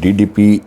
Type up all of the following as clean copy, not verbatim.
DDP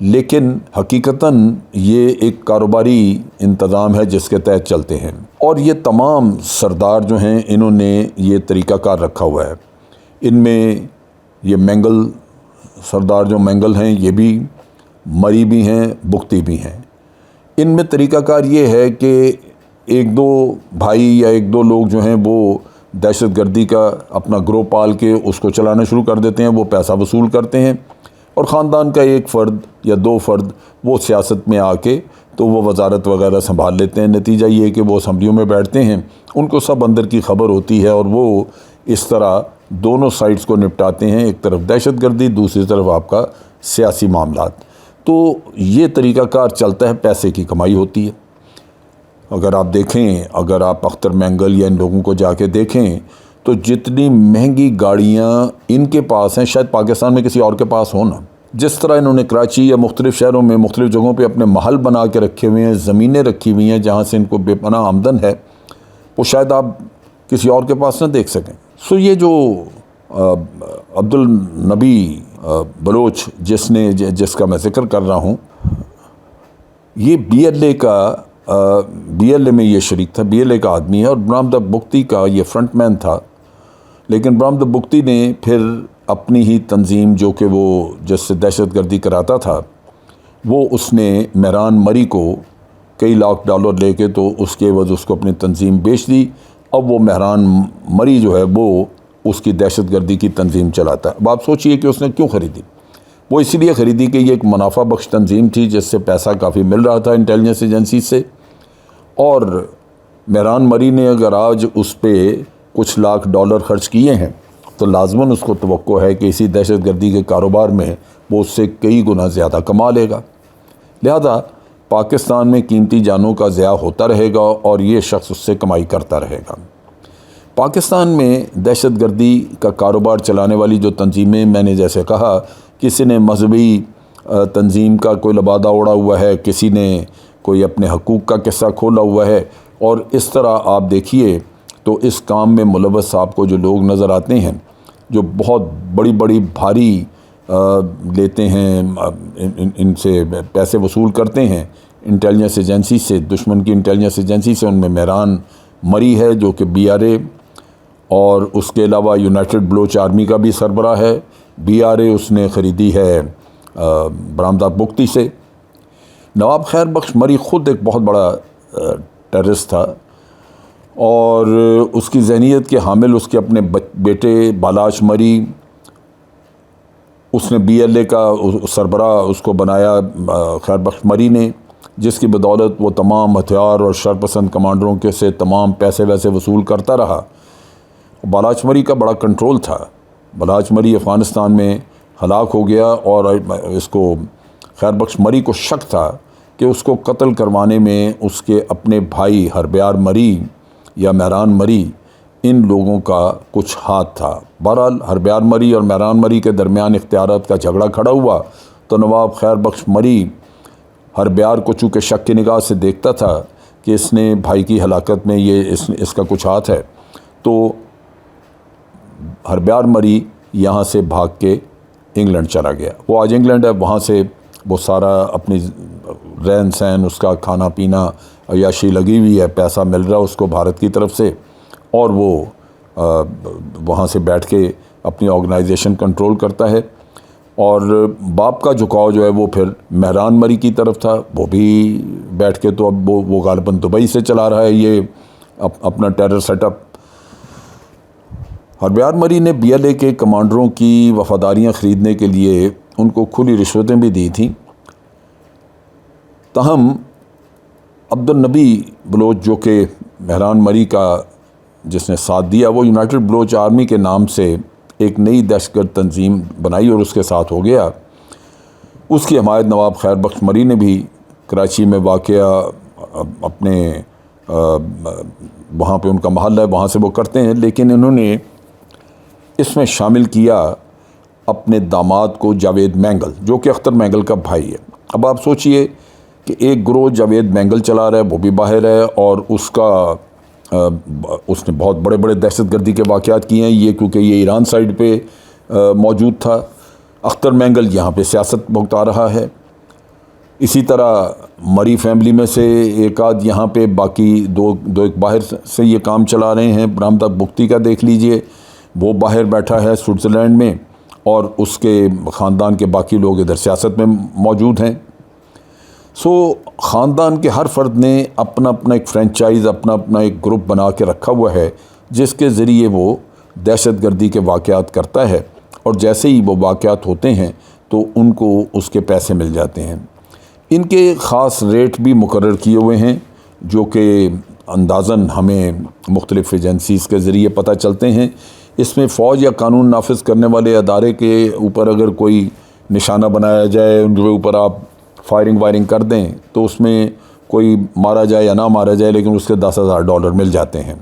لیکن حقیقتاً یہ ایک کاروباری انتظام ہے جس کے تحت چلتے ہیں، اور یہ تمام سردار جو ہیں انہوں نے یہ طریقہ کار رکھا ہوا ہے۔ ان میں یہ مینگل سردار جو مینگل ہیں یہ بھی مری بھی ہیں، بگٹی بھی ہیں۔ ان میں طریقہ کار یہ ہے کہ ایک دو بھائی یا ایک دو لوگ جو ہیں وہ دہشت گردی کا اپنا گروہ پال کے اس کو چلانا شروع کر دیتے ہیں، وہ پیسہ وصول کرتے ہیں، اور خاندان کا ایک فرد یا دو فرد وہ سیاست میں آ کے تو وہ وزارت وغیرہ سنبھال لیتے ہیں۔ نتیجہ یہ ہے کہ وہ اسمبلیوں میں بیٹھتے ہیں، ان کو سب اندر کی خبر ہوتی ہے، اور وہ اس طرح دونوں سائڈز کو نپٹاتے ہیں، ایک طرف دہشت گردی، دوسری طرف آپ کا سیاسی معاملات۔ تو یہ طریقہ کار چلتا ہے، پیسے کی کمائی ہوتی ہے۔ اگر آپ دیکھیں، اگر آپ اختر مینگل یا ان لوگوں کو جا کے دیکھیں تو جتنی مہنگی گاڑیاں ان کے پاس ہیں شاید پاکستان میں کسی اور کے پاس ہو نا۔ جس طرح انہوں نے کراچی یا مختلف شہروں میں مختلف جگہوں پہ اپنے محل بنا کے رکھے ہوئے ہیں، زمینیں رکھی ہوئی ہیں جہاں سے ان کو بے پناہ آمدن ہے، وہ شاید آپ کسی اور کے پاس نہ دیکھ سکیں۔ سو یہ جو عبد النبی بلوچ جس کا میں ذکر کر رہا ہوں، یہ بی ایل اے میں یہ شریک تھا، بی ایل اے کا آدمی ہے، اور برہمدہ بگٹی کا یہ فرنٹ مین تھا۔ لیکن برہمدہ بگٹی نے پھر اپنی ہی تنظیم جو کہ وہ جس سے دہشت گردی کراتا تھا، وہ اس نے مہران مری کو کئی لاکھ ڈالر لے کے تو اس کے عوض اس کو اپنی تنظیم بیچ دی۔ اب وہ مہران مری جو ہے وہ اس کی دہشت گردی کی تنظیم چلاتا ہے۔ اب آپ سوچئے کہ اس نے کیوں خریدی؟ وہ اسی لیے خریدی کہ یہ ایک منافع بخش تنظیم تھی جس سے پیسہ کافی مل رہا تھا انٹیلیجنس ایجنسی سے، اور مہران مری نے اگر آج اس پہ کچھ لاکھ ڈالر خرچ کیے ہیں تو لازماً اس کو توقع ہے کہ اسی دہشت گردی کے کاروبار میں وہ اس سے کئی گنا زیادہ کما لے گا۔ لہذا پاکستان میں قیمتی جانوں کا ضیاع ہوتا رہے گا اور یہ شخص اس سے کمائی کرتا رہے گا۔ پاکستان میں دہشت گردی کا کاروبار چلانے والی جو تنظیمیں، میں نے جیسے کہا، کسی نے مذہبی تنظیم کا کوئی لبادہ اوڑھا ہوا ہے، کسی نے کوئی اپنے حقوق کا قصہ کھولا ہوا ہے، اور اس طرح آپ دیکھیے تو اس کام میں ملوث آپ کو جو لوگ نظر آتے ہیں، جو بہت بڑی بڑی بھاری لیتے ہیں، ان سے پیسے وصول کرتے ہیں انٹیلیجنس ایجنسی سے، دشمن کی انٹیلیجنس ایجنسی سے۔ ان میں مہران مری ہے جو کہ بی آر اے، اور اس کے علاوہ یونائٹڈ بلوچ آرمی کا بھی سربراہ ہے۔ بی آر اے اس نے خریدی ہے برہمدہ بگٹی سے۔ نواب خیر بخش مری خود ایک بہت بڑا ٹیررسٹ تھا، اور اس کی ذہنیت کے حامل اس کے اپنے بیٹے بالاچ مری، اس نے بی ایل اے کا سربراہ اس کو بنایا خیر بخش مری نے، جس کی بدولت وہ تمام ہتھیار اور شرپسند کمانڈروں کے سے تمام پیسے ویسے وصول کرتا رہا۔ بالاچ مری کا بڑا کنٹرول تھا۔ بالاچ مری افغانستان میں ہلاک ہو گیا، اور اس کو خیر بخش مری کو شک تھا کہ اس کو قتل کروانے میں اس کے اپنے بھائی ہربیار مری یا مہران مری، ان لوگوں کا کچھ ہاتھ تھا۔ بہرحال ہربیار مری اور مہران مری کے درمیان اختیارات کا جھگڑا کھڑا ہوا، تو نواب خیر بخش مری ہربیار کو چونکہ شک کی نگاہ سے دیکھتا تھا کہ اس نے بھائی کی ہلاکت میں اس کا کچھ ہاتھ ہے، تو ہربیار مری یہاں سے بھاگ کے انگلینڈ چلا گیا۔ وہ آج انگلینڈ ہے، وہاں سے وہ سارا اپنی رہن سہن، اس کا کھانا پینا، عیاشی لگی ہوئی ہے، پیسہ مل رہا اس کو بھارت کی طرف سے، اور وہ وہاں سے بیٹھ کے اپنی آرگنائزیشن کنٹرول کرتا ہے۔ اور باپ کا جھکاؤ جو ہے وہ پھر مہران مری کی طرف تھا، وہ بھی بیٹھ کے تو اب وہ غالباً دبئی سے چلا رہا ہے یہ اپنا ٹیرر سیٹ اپ۔ ہربیار مری نے بی ایل اے کے کمانڈروں کی وفاداریاں خریدنے کے لیے ان کو کھلی رشوتیں بھی دی تھیں۔ تاہم عبد النبی بلوچ جو کہ مہران مری کا جس نے ساتھ دیا، وہ یونائٹڈ بلوچ آرمی کے نام سے ایک نئی دہشت گرد تنظیم بنائی اور اس کے ساتھ ہو گیا۔ اس کی حمایت نواب خیر بخش مری نے بھی کراچی میں واقع اپنے وہاں پہ ان کا محل ہے، وہاں سے وہ کرتے ہیں، لیکن انہوں نے اس میں شامل کیا اپنے داماد کو، جاوید مینگل، جو کہ اختر مینگل کا بھائی ہے۔ اب آپ سوچئے کہ ایک گروہ جاوید مینگل چلا رہا ہے، وہ بھی باہر ہے، اور اس نے بہت بڑے بڑے دہشت گردی کے واقعات کیے ہیں، یہ کیونکہ یہ ایران سائڈ پہ موجود تھا۔ اختر مینگل یہاں پہ سیاست بھگتا رہا ہے، اسی طرح مری فیملی میں سے ایک آدھ یہاں پہ، باقی دو ایک باہر سے یہ کام چلا رہے ہیں۔ برہمدہ بگٹی کا دیکھ لیجئے، وہ باہر بیٹھا ہے سوئٹزرلینڈ میں، اور اس کے خاندان کے باقی لوگ ادھر سیاست میں موجود ہیں۔ سو خاندان کے ہر فرد نے اپنا اپنا ایک فرینچائز، اپنا اپنا ایک گروپ بنا کے رکھا ہوا ہے، جس کے ذریعے وہ دہشت گردی کے واقعات کرتا ہے، اور جیسے ہی وہ واقعات ہوتے ہیں تو ان کو اس کے پیسے مل جاتے ہیں۔ ان کے خاص ریٹ بھی مقرر کیے ہوئے ہیں، جو کہ اندازاً ہمیں مختلف ایجنسیز کے ذریعے پتہ چلتے ہیں۔ اس میں فوج یا قانون نافذ کرنے والے ادارے کے اوپر اگر کوئی نشانہ بنایا جائے، ان کے اوپر آپ فائرنگ وائرنگ کر دیں تو اس میں کوئی مارا جائے یا نہ مارا جائے، لیکن اس کے $10,000 مل جاتے ہیں۔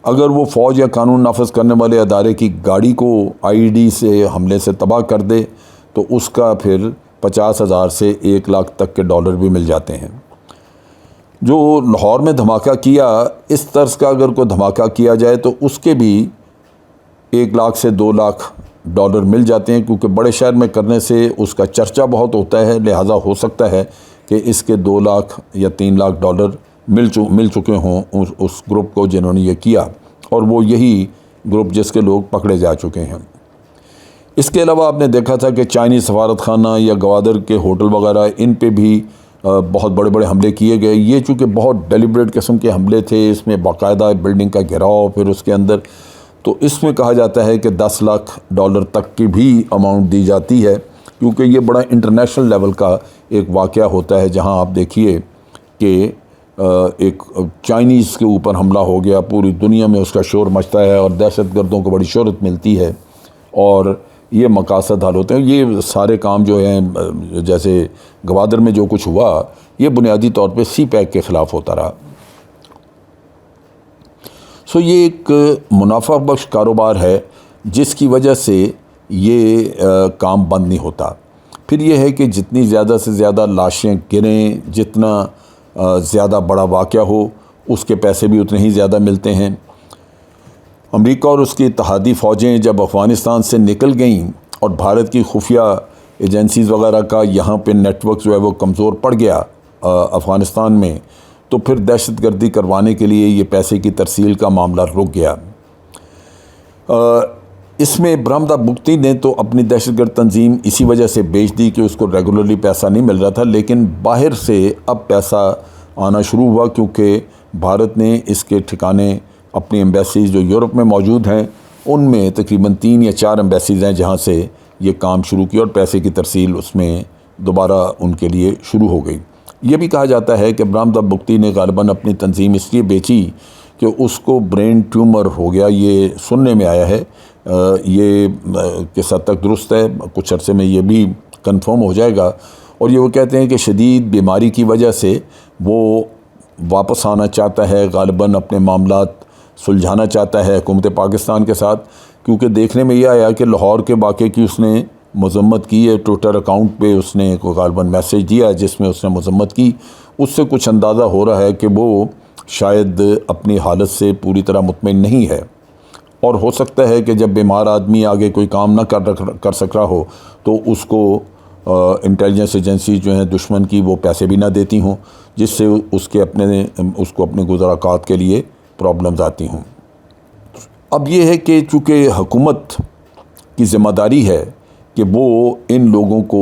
اگر وہ فوج یا قانون نافذ کرنے والے ادارے کی گاڑی کو IED سے حملے سے تباہ کر دے تو اس کا پھر 50,000 سے 1 لاکھ تک کے ڈالر بھی مل جاتے ہیں۔ جو لاہور میں دھماکہ کیا، اس طرز کا اگر کوئی دھماکہ کیا جائے تو اس کے بھی 1 لاکھ سے 2 لاکھ ڈالر مل جاتے ہیں، کیونکہ بڑے شہر میں کرنے سے اس کا چرچا بہت ہوتا ہے، لہٰذا ہو سکتا ہے کہ اس کے 2 لاکھ یا 3 لاکھ ڈالر مل چکے ہوں اس گروپ کو جنہوں نے یہ کیا، اور وہ یہی گروپ جس کے لوگ پکڑے جا چکے ہیں۔ اس کے علاوہ آپ نے دیکھا تھا کہ چائنی سفارت خانہ یا گوادر کے ہوٹل وغیرہ، ان پہ بھی بہت بڑے بڑے حملے کیے گئے۔ یہ چونکہ بہت ڈیلیبریٹ قسم کے حملے تھے، اس میں باقاعدہ بلڈنگ کا گھیراؤ، پھر اس کے اندر، تو اس میں کہا جاتا ہے کہ 10 لاکھ ڈالر تک کی بھی اماؤنٹ دی جاتی ہے، کیونکہ یہ بڑا انٹرنیشنل لیول کا ایک واقعہ ہوتا ہے، جہاں آپ دیکھیے کہ ایک چائنیز کے اوپر حملہ ہو گیا، پوری دنیا میں اس کا شور مچتا ہے اور دہشت گردوں کو بڑی شہرت ملتی ہے، اور یہ مقاصد حل ہوتے ہیں۔ یہ سارے کام جو ہیں، جیسے گوادر میں جو کچھ ہوا، یہ بنیادی طور پہ سی پیک کے خلاف ہوتا رہا۔ سو یہ ایک منافع بخش کاروبار ہے، جس کی وجہ سے یہ کام بند نہیں ہوتا۔ پھر یہ ہے کہ جتنی زیادہ سے زیادہ لاشیں گریں، جتنا زیادہ بڑا واقعہ ہو، اس کے پیسے بھی اتنے ہی زیادہ ملتے ہیں۔ امریکہ اور اس کی اتحادی فوجیں جب افغانستان سے نکل گئیں اور بھارت کی خفیہ ایجنسیز وغیرہ کا یہاں پہ نیٹ ورک جو ہے وہ کمزور پڑ گیا افغانستان میں، تو پھر دہشت گردی کروانے کے لیے یہ پیسے کی ترسیل کا معاملہ رک گیا۔ اس میں برہمدہ بگٹی نے تو اپنی دہشت گرد تنظیم اسی وجہ سے بیچ دی کہ اس کو ریگولرلی پیسہ نہیں مل رہا تھا، لیکن باہر سے اب پیسہ آنا شروع ہوا، کیونکہ بھارت نے اس کے ٹھکانے، اپنی ایمبیسیز جو یورپ میں موجود ہیں، ان میں تقریباً 3 یا 4 ایمبیسیز ہیں جہاں سے یہ کام شروع کیا، اور پیسے کی ترسیل اس میں دوبارہ ان کے لیے شروع ہو گئی۔ یہ بھی کہا جاتا ہے کہ برہمدہ بگٹی نے غالباً اپنی تنظیم اس لیے بیچی کہ اس کو برین ٹیومر ہو گیا، یہ سننے میں آیا ہے۔ یہ کس حد تک درست ہے، کچھ عرصے میں یہ بھی کنفرم ہو جائے گا۔ اور یہ وہ کہتے ہیں کہ شدید بیماری کی وجہ سے وہ واپس آنا چاہتا ہے، غالباً اپنے معاملات سلجھانا چاہتا ہے حکومت پاکستان کے ساتھ، کیونکہ دیکھنے میں یہ آیا کہ لاہور کے واقعے کی اس نے مذمت کی ہے، ٹویٹر اکاؤنٹ پہ اس نے غالباً میسیج دیا جس میں اس نے مذمت کی۔ اس سے کچھ اندازہ ہو رہا ہے کہ وہ شاید اپنی حالت سے پوری طرح مطمئن نہیں ہے، اور ہو سکتا ہے کہ جب بیمار آدمی آگے کوئی کام نہ کر سک رہا ہو تو اس کو انٹیلیجنس ایجنسی جو ہیں دشمن کی، وہ پیسے بھی نہ دیتی ہوں، جس سے اس کو اپنے گزراکات کے لیے پرابلمز آتی ہوں۔ اب یہ ہے کہ چونکہ حکومت کی ذمہ داری ہے کہ وہ ان لوگوں کو،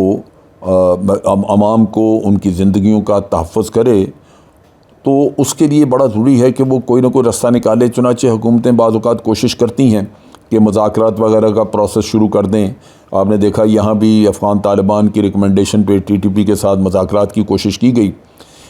عوام کو، ان کی زندگیوں کا تحفظ کرے، تو اس کے لیے بڑا ضروری ہے کہ وہ کوئی نہ کوئی رستہ نکالے۔ چنانچہ حکومتیں بعض اوقات کوشش کرتی ہیں کہ مذاکرات وغیرہ کا پروسیس شروع کر دیں۔ آپ نے دیکھا یہاں بھی افغان طالبان کی ریکمنڈیشن پہ TTP کے ساتھ مذاکرات کی کوشش کی گئی،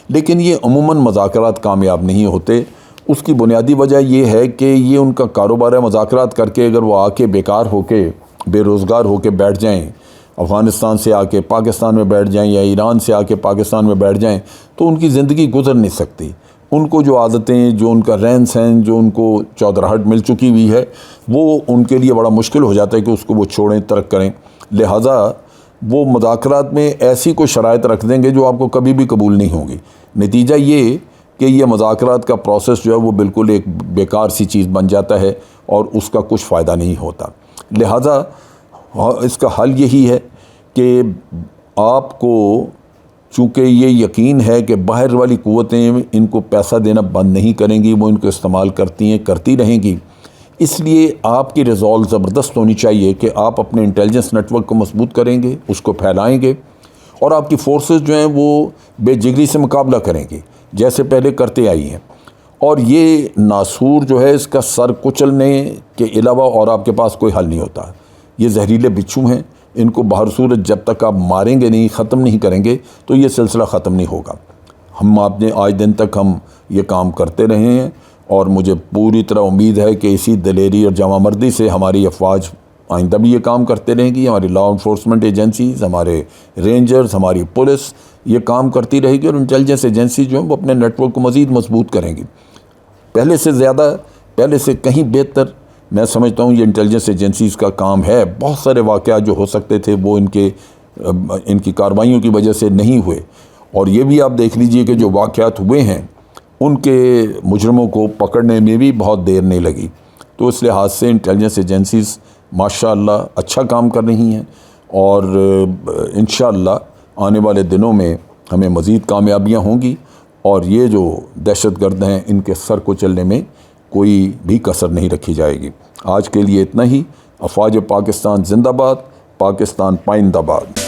لیکن یہ عموماً مذاکرات کامیاب نہیں ہوتے۔ اس کی بنیادی وجہ یہ ہے کہ یہ ان کا کاروبار ہے، مذاکرات کر کے اگر وہ آ کے بیکار ہو کے، بے روزگار ہو کے بیٹھ جائیں، افغانستان سے آ کے پاکستان میں بیٹھ جائیں یا ایران سے آ کے پاکستان میں بیٹھ جائیں، تو ان کی زندگی گزر نہیں سکتی۔ ان کو جو عادتیں، جو ان کا رہن سہن، جو ان کو چودراہٹ مل چکی ہوئی ہے، وہ ان کے لیے بڑا مشکل ہو جاتا ہے کہ اس کو وہ چھوڑیں، ترک کریں۔ لہٰذا وہ مذاکرات میں ایسی کوئی شرائط رکھ دیں گے جو آپ کو کبھی بھی قبول نہیں ہوں گی۔ نتیجہ یہ کہ یہ مذاکرات کا پروسیس جو ہے وہ بالکل ایک بیکار سی چیز بن جاتا ہے اور اس کا کچھ فائدہ نہیں ہوتا۔ لہٰذا اس کا حل یہی ہے کہ آپ کو چونکہ یہ یقین ہے کہ باہر والی قوتیں ان کو پیسہ دینا بند نہیں کریں گی، وہ ان کو استعمال کرتی ہیں، کرتی رہیں گی، اس لیے آپ کی ریزالو زبردست ہونی چاہیے کہ آپ اپنے انٹیلیجنس نیٹ ورک کو مضبوط کریں گے، اس کو پھیلائیں گے، اور آپ کی فورسز جو ہیں وہ بے جگری سے مقابلہ کریں گی جیسے پہلے کرتے آئی ہیں۔ اور یہ ناسور جو ہے اس کا سر کچلنے کے علاوہ اور آپ کے پاس کوئی حل نہیں ہوتا۔ یہ زہریلے بچھو ہیں، ان کو بہر صورت جب تک آپ ماریں گے نہیں، ختم نہیں کریں گے تو یہ سلسلہ ختم نہیں ہوگا۔ ہم آپ نے آج دن تک ہم یہ کام کرتے رہے ہیں، اور مجھے پوری طرح امید ہے کہ اسی دلیری اور جامع مردی سے ہماری افواج آئندہ بھی یہ کام کرتے رہیں گی، ہماری لا انفورسمنٹ ایجنسیز، ہمارے رینجرز، ہماری پولیس یہ کام کرتی رہے گی، اور انٹیلیجنس ایجنسی جو ہیں وہ اپنے نیٹ ورک کو مزید مضبوط کریں گی۔ پہلے سے زیادہ، پہلے سے کہیں بہتر میں سمجھتا ہوں یہ انٹیلیجنس ایجنسیز کا کام ہے۔ بہت سارے واقعات جو ہو سکتے تھے وہ ان کی کارروائیوں کی وجہ سے نہیں ہوئے، اور یہ بھی آپ دیکھ لیجئے کہ جو واقعات ہوئے ہیں ان کے مجرموں کو پکڑنے میں بھی بہت دیر نہیں لگی۔ تو اس لحاظ سے انٹیلیجنس ایجنسیز ماشاءاللہ اچھا کام کر رہی ہیں، اور انشاءاللہ آنے والے دنوں میں ہمیں مزید کامیابیاں ہوں گی، اور یہ جو دہشت گرد ہیں ان کے سر کو چلنے میں کوئی بھی کسر نہیں رکھی جائے گی۔ آج کے لیے اتنا ہی۔ افواج پاکستان زندہ باد، پاکستان پائندہ باد۔